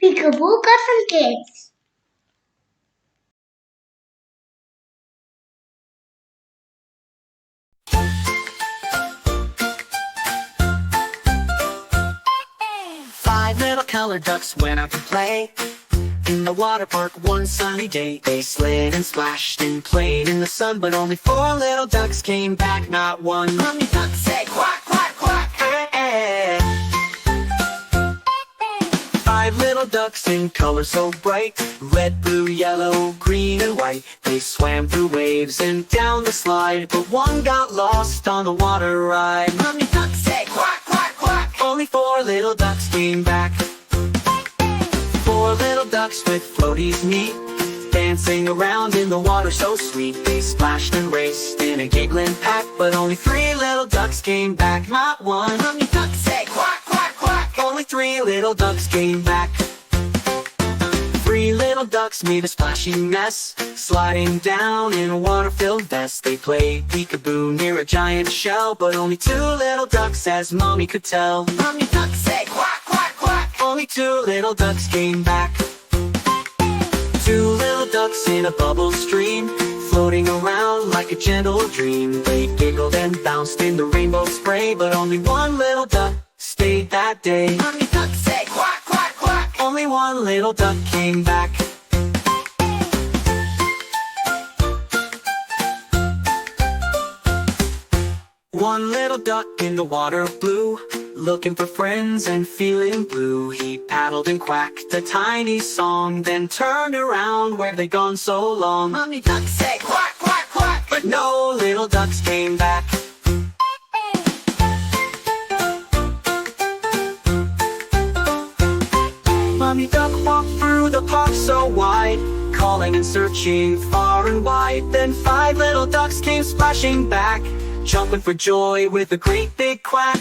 Peekaboo cartoonkidz. Five little colored ducks went out to play in the water park one sunny day. They slid and splashed and played in the sun, but only four little ducks came back, not one. Mommy duck said quack, quack, quack. Five little ducks in colors so bright, red, blue, yellow, green, and white. They swam through waves and down the slide, but one got lost on the water ride. Mommy duck said quack, quack, quack. Only four little ducks came back. Four little ducks with floaties neat, dancing around in the water so sweet. They splashed and raced in a giggling pack, but only three little ducks came back, not one. Mommy duck said quack, quack, quack. Only three little ducks came back. Three little ducks made a splashy mess, sliding down in a water-filled vest. They played peekaboo near a giant shell, but only two little ducks, as Mommy could tell. Mommy duck said quack, quack, quack. Only two little ducks came back. Two little ducks in a bubble stream, floating around like a gentle dream. They giggled and bounced in the rainbow spray, but only one little duck stayed that day. Mommy duck said quack, quack, quack. Only one little duck came back. One little duck in the water blue, looking for friends and feeling blue. He paddled and quacked a tiny song, then turned around, where they gone so long? Mommy duck said quack, quack, quack, but no little ducks came back. Mommy duck walked through the park so wide, calling and searching far and wide. Then five little ducks came splashing back, jumping for joy with a great big quack.